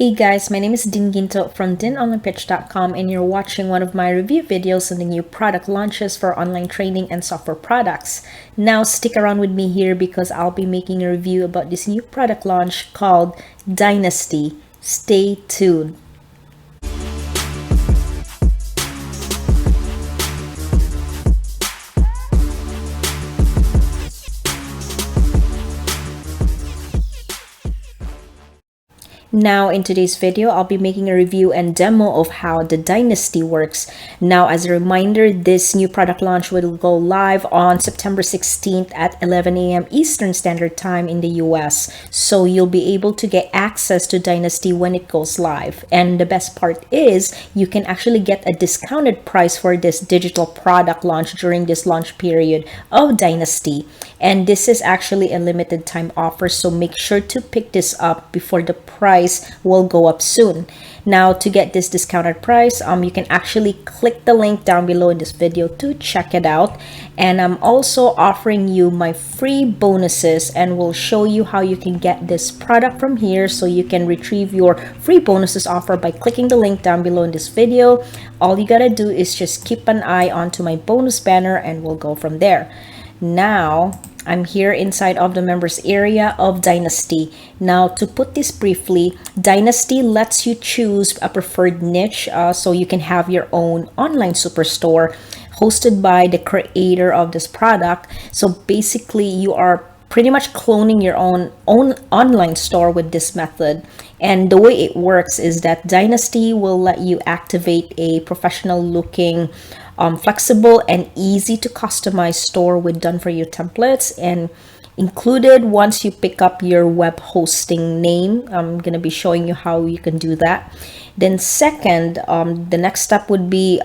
Hey guys, my name is Din Ginto from dinonlinepitch.com and you're watching one of my review videos on the new product launches for online training and software products. Now stick around with me here because I'll be making a review about this new product launch called Dynasty. Stay tuned. Now in today's video, I'll be making a review and demo of how the Dynasty works. Now as a reminder, this new product launch will go live on September 16th at 11 a.m. Eastern Standard Time in the US. So you'll be able to get access to Dynasty when it goes live. And the best part is you can actually get a discounted price for this digital product launch during this launch period of Dynasty. And this is actually a limited time offer, so make sure to pick this up before the price will go up soon. Now to get this discounted price, you can actually click the link down below in this video to check it out. And I'm also offering you my free bonuses and will show you how you can get this product from here, so you can retrieve your free bonuses offer by clicking the link down below in this video. All you gotta do is just keep an eye onto my bonus banner and we'll go from there. Now I'm here inside of the members area of Dynasty. Now to put this briefly, Dynasty lets you choose a preferred niche so you can have your own online superstore hosted by the creator of this product. So basically you are pretty much cloning your own online store with this method. And the way it works is that Dynasty will let you activate a professional looking flexible and easy to customize store with done for you templates, and included once you pick up your web hosting name. I'm going to be showing you how you can do that. Then second, the next step would be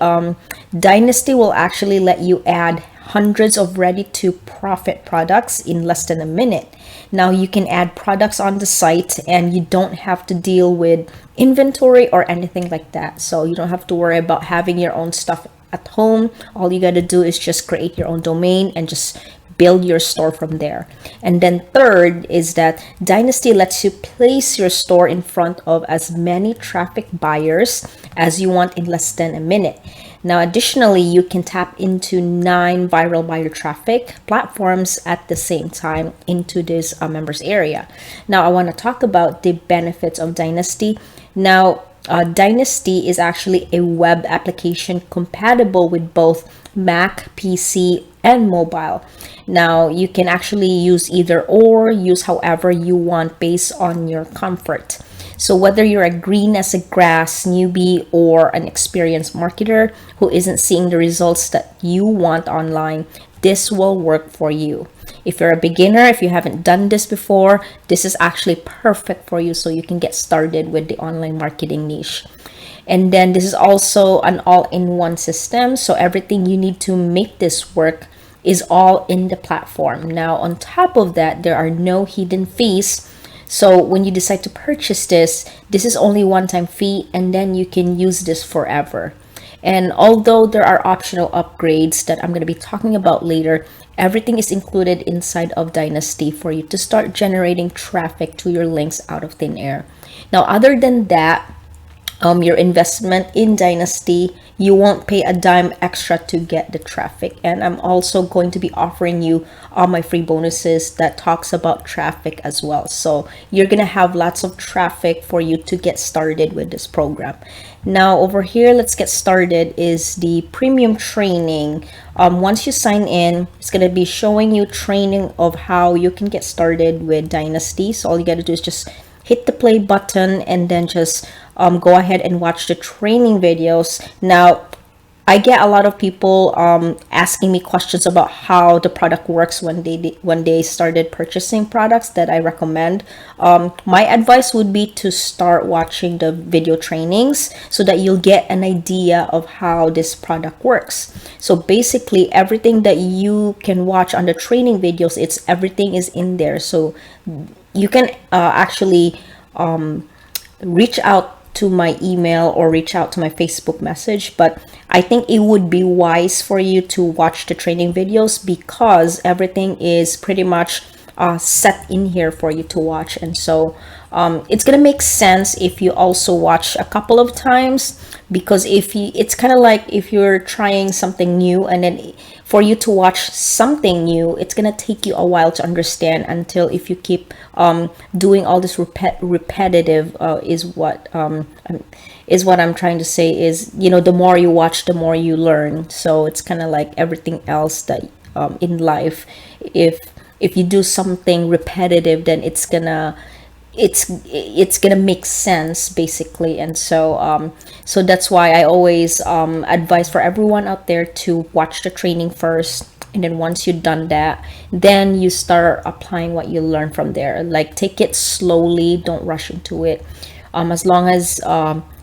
Dynasty will actually let you add hundreds of ready to profit products in less than a minute. Now you can add products on the site and you don't have to deal with inventory or anything like that. So you don't have to worry about having your own stuff at home. All you got to do is just create your own domain and just build your store from there. And then third is that Dynasty lets you place your store in front of as many traffic buyers as you want in less than a minute. Now additionally, you can tap into 9 viral buyer traffic platforms at the same time into this members area. Now I want to talk about the benefits of Dynasty. Now Dynasty is actually a web application compatible with both Mac, PC, and mobile. Now you can actually use either or, use however you want based on your comfort. So whether you're a green as a grass newbie or an experienced marketer who isn't seeing the results that you want online, this will work for you. If you're a beginner, if you haven't done this before, this is actually perfect for you so you can get started with the online marketing niche. And then this is also an all-in-one system, so everything you need to make this work is all in the platform. Now on top of that, there are no hidden fees. So when you decide to purchase this is only one-time fee and then you can use this forever. And although there are optional upgrades that I'm going to be talking about later, everything is included inside of Dynasty for you to start generating traffic to your links out of thin air. Now, other than that, your investment in Dynasty, you won't pay a dime extra to get the traffic. And I'm also going to be offering you all my free bonuses that talks about traffic as well. So you're going to have lots of traffic for you to get started with this program. Now over here, let's get started, is the premium training. Once you sign in, it's going to be showing you training of how you can get started with Dynasty. So all you got to do is just hit the play button and then just go ahead and watch the training videos. Now I get a lot of people asking me questions about how the product works when they started purchasing products that I recommend. My advice would be to start watching the video trainings so that you'll get an idea of how this product works. So basically everything that you can watch on the training videos, everything is in there. So you can actually reach out to my email or reach out to my Facebook message, but I think it would be wise for you to watch the training videos because everything is pretty much set in here for you to watch. And so it's gonna make sense if you also watch a couple of times, because if you, it's kind of like if you're trying something new, and then for you to watch something new, it's gonna take you a while to understand, until if you keep doing all this repetitive is what I'm trying to say is, you know, the more you watch, the more you learn. So it's kind of like everything else that in life, if you do something repetitive, then it's gonna make sense basically. And so that's why I always advise for everyone out there to watch the training first, and then once you've done that, then you start applying what you learn from there. Like, take it slowly, don't rush into it. As long as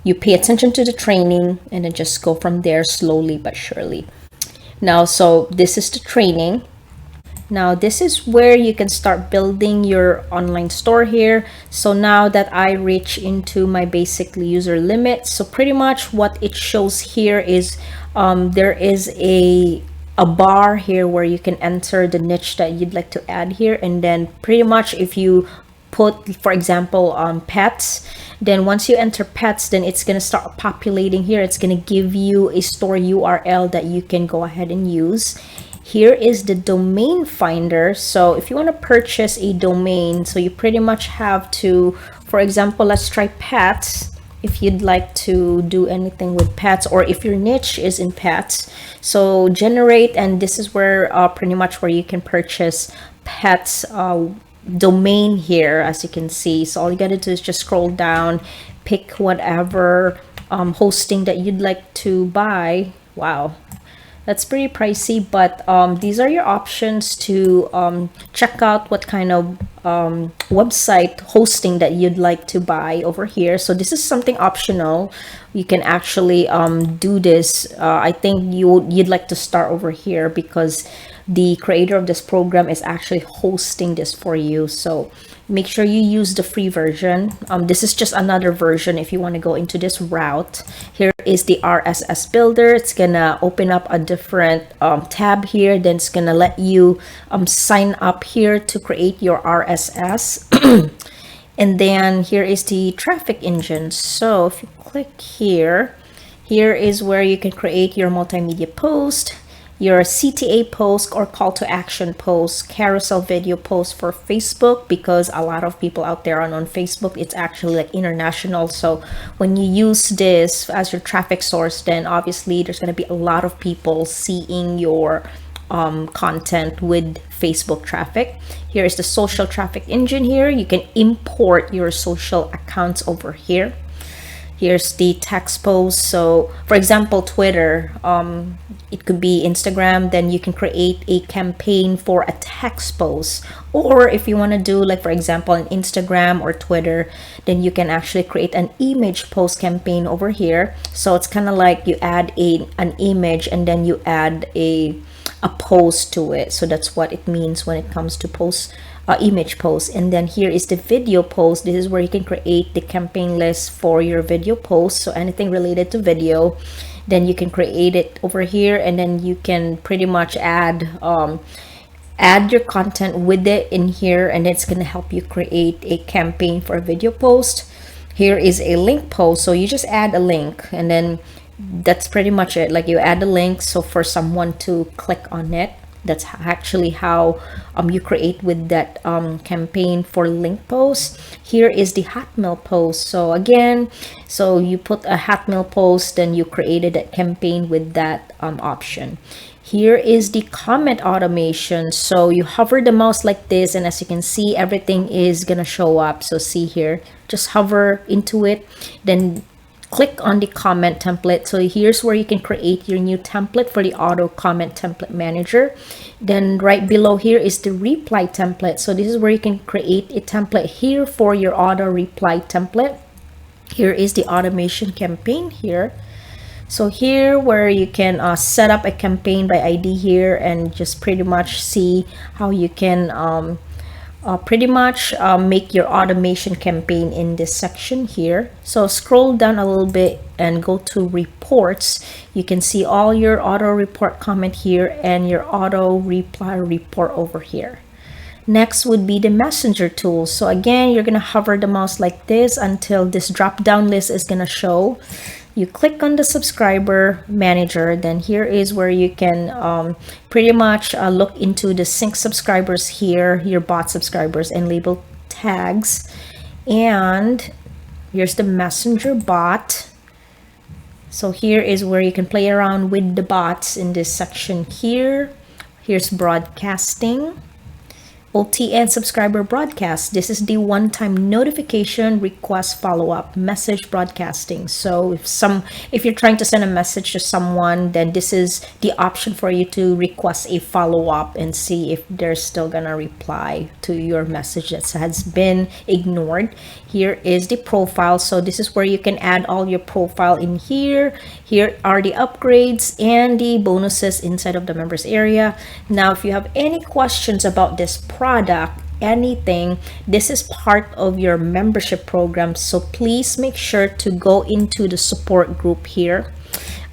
you pay attention to the training, and then just go from there slowly but surely. Now, so this is the training. Now this is where you can start building your online store here. So now that I reach into my basic user limit, so pretty much what it shows here is there is a bar here where you can enter the niche that you'd like to add here. And then pretty much if you put, for example, pets, then once you enter pets, then it's going to start populating here. It's going to give you a store URL that you can go ahead and use. Here is the domain finder. So if you want to purchase a domain, so you pretty much have to, for example, let's try pets. If you'd like to do anything with pets, or if your niche is in pets, so generate, and this is where pretty much where you can purchase pets domain here, as you can see. So all you gotta do is just scroll down, pick whatever hosting that you'd like to buy. Wow, that's pretty pricey, but these are your options to check out what kind of website hosting that you'd like to buy over here. So this is something optional. You can actually do this. I think you'd like to start over here, because the creator of this program is actually hosting this for you. So make sure you use the free version. This is just another version if you want to go into this route. Here is the Rss Builder. It's gonna open up a different tab here. Then it's gonna let you sign up here to create your RSS. And then here is the traffic engine. So if you click here, here is where you can create your multimedia post, your CTA post or call to action post, carousel video post for Facebook, because a lot of people out there are on Facebook. It's actually like international. So when you use this as your traffic source, then obviously there's going to be a lot of people seeing your content with Facebook traffic. Here is the social traffic engine. Here you can import your social accounts over here. Here's the text post. So for example, Twitter, it could be Instagram, then you can create a campaign for a text post. Or if you want to do, like for example, an Instagram or Twitter, then you can actually create an image post campaign over here. So it's kind of like you add an image and then you add a post to it. So that's what it means when it comes to image post. And then here is the video post. This is where you can create the campaign list for your video post. So anything related to video, then you can create it over here, and then you can pretty much add your content with it in here, and it's going to help you create a campaign for a video post. Here is a link post. So you just add a link, and then that's pretty much it. Like you add a link so for someone to click on it. That's actually how you create with that campaign for link post. Here is the Hotmail post. So again, so you put a Hotmail post, then you created a campaign with that option. Here is the comment automation. So you hover the mouse like this, and as you can see, everything is gonna show up. So see here, just hover into it, then click on the comment template. So here's where you can create your new template for the auto comment template manager. Then right below here is the reply template. So this is where you can create a template here for your auto reply template. Here is the automation campaign here. So here where you can set up a campaign by ID here, and just pretty much see how you can pretty much make your automation campaign in this section here. So scroll down a little bit and go to reports. You can see all your auto report comment here and your auto reply report over here. Next would be the messenger tool. So again, you're gonna hover the mouse like this until this drop down list is gonna show. You click on the subscriber manager, then here is where you can pretty much look into the sync subscribers here, your bot subscribers, and label tags. And here's the messenger bot. So here is where you can play around with the bots in this section here. Here's broadcasting. OTN subscriber broadcast. This is the one-time notification request follow-up message broadcasting. So if you're trying to send a message to someone, then this is the option for you to request a follow-up and see if they're still gonna reply to your message that has been ignored. Here is the profile. So this is where you can add all your profile in here. Here are the upgrades and the bonuses inside of the members area. Now, if you have any questions about this product, anything, this is part of your membership program. So please make sure to go into the support group here.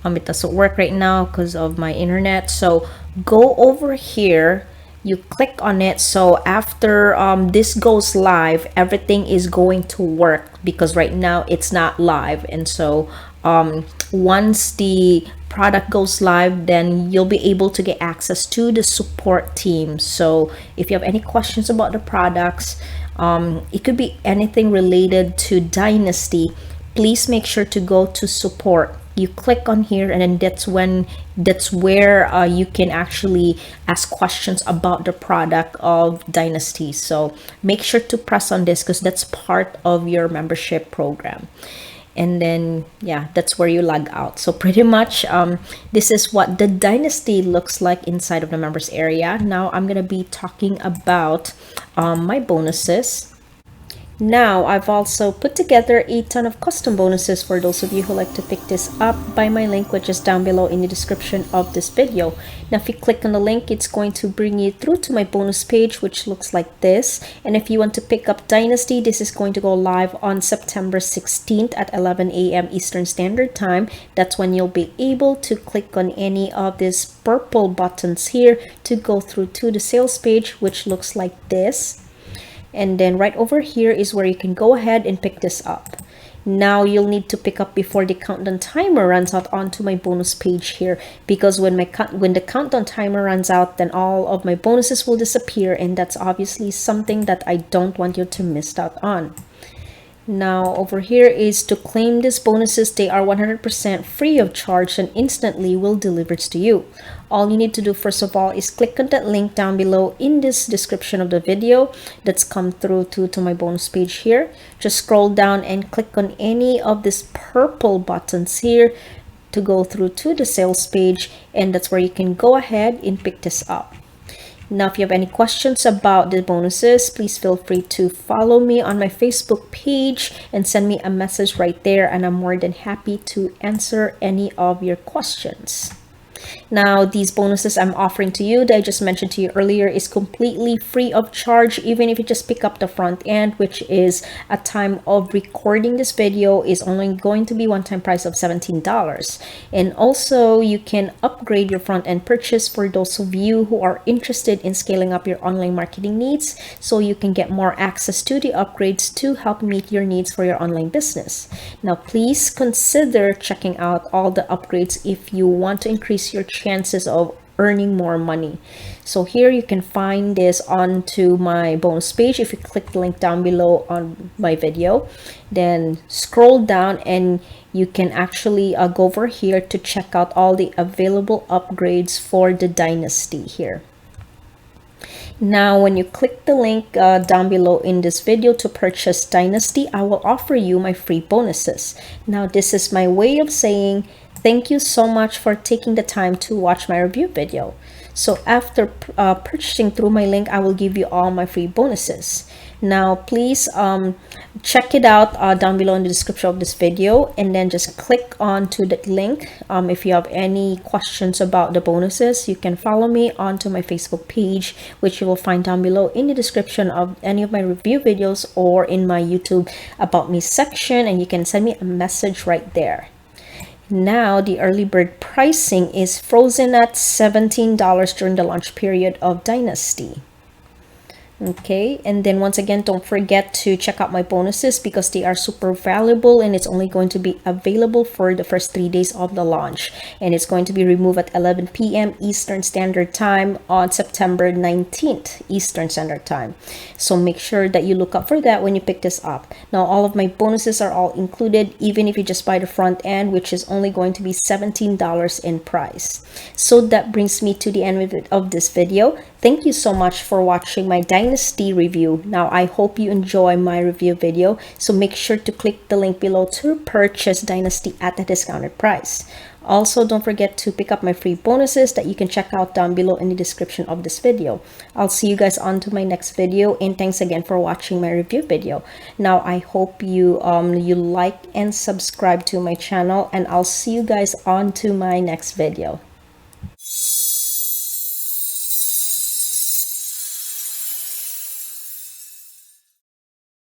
It doesn't work right now because of my internet. So go over here. You click on it. So after this goes live, everything is going to work because right now it's not live. And so once the product goes live, then you'll be able to get access to the support team. So if you have any questions about the products, it could be anything related to Dynasty, please make sure to go to support. You click on here, and then that's where you can actually ask questions about the product of Dynasty. So make sure to press on this because that's part of your membership program. And then yeah, that's where you log out. So pretty much this is what the Dynasty looks like inside of the members area. Now I'm gonna be talking about my bonuses. Now, I've also put together a ton of custom bonuses for those of you who like to pick this up by my link, which is down below in the description of this video. Now, if you click on the link, it's going to bring you through to my bonus page, which looks like this. And if you want to pick up Dynasty, this is going to go live on September 16th at 11 a.m. Eastern Standard Time. That's when you'll be able to click on any of these purple buttons here to go through to the sales page, which looks like this. And then right over here is where you can go ahead and pick this up. Now you'll need to pick up before the countdown timer runs out onto my bonus page here, because when the countdown timer runs out, then all of my bonuses will disappear, and that's obviously something that I don't want you to miss out on. Now over here is to claim these bonuses. They are 100% free of charge and instantly will deliver to you. All you need to do first of all is click on that link down below in this description of the video that's come through to my bonus page here. Just scroll down and click on any of these purple buttons here to go through to the sales page, and that's where you can go ahead and pick this up. Now, if you have any questions about the bonuses, please feel free to follow me on my Facebook page and send me a message right there, and I'm more than happy to answer any of your questions. Now, these bonuses I'm offering to you that I just mentioned to you earlier is completely free of charge, even if you just pick up the front end, which is at time of recording this video is only going to be one-time price of $17. And also you can upgrade your front end purchase for those of you who are interested in scaling up your online marketing needs, so you can get more access to the upgrades to help meet your needs for your online business. Now, please consider checking out all the upgrades if you want to increase your chances of earning more money. So here you can find this onto my bonus page. If you click the link down below on my video, then scroll down and you can actually go over here to check out all the available upgrades for the Dynasty here. Now, when you click the link down below in this video to purchase Dynasty, I will offer you my free bonuses. Now, this is my way of saying thank you so much for taking the time to watch my review video. So after purchasing through my link, I will give you all my free bonuses. Now, please check it out down below in the description of this video, and then just click on to that link. If you have any questions about the bonuses, you can follow me onto my Facebook page, which you will find down below in the description of any of my review videos or in my YouTube About Me section, and you can send me a message right there. Now, the early bird pricing is frozen at $17 during the launch period of Dynasty. Okay, and then once again, don't forget to check out my bonuses because they are super valuable, and it's only going to be available for the first 3 days of the launch, and it's going to be removed at 11 p.m. Eastern Standard Time on September 19th Eastern Standard Time. So make sure that you look up for that when you pick this up. Now all of my bonuses are all included, even if you just buy the front end, which is only going to be $17 in price. So that brings me to the end of this video. Thank you so much for watching my Dynasty review. Now I hope you enjoy my review video, so make sure to click the link below to purchase Dynasty at a discounted price. Also, don't forget to pick up my free bonuses that you can check out down below in the description of this video. I'll see you guys on to my next video, and thanks again for watching my review video. Now I hope you you like and subscribe to my channel, and I'll see you guys on to my next video.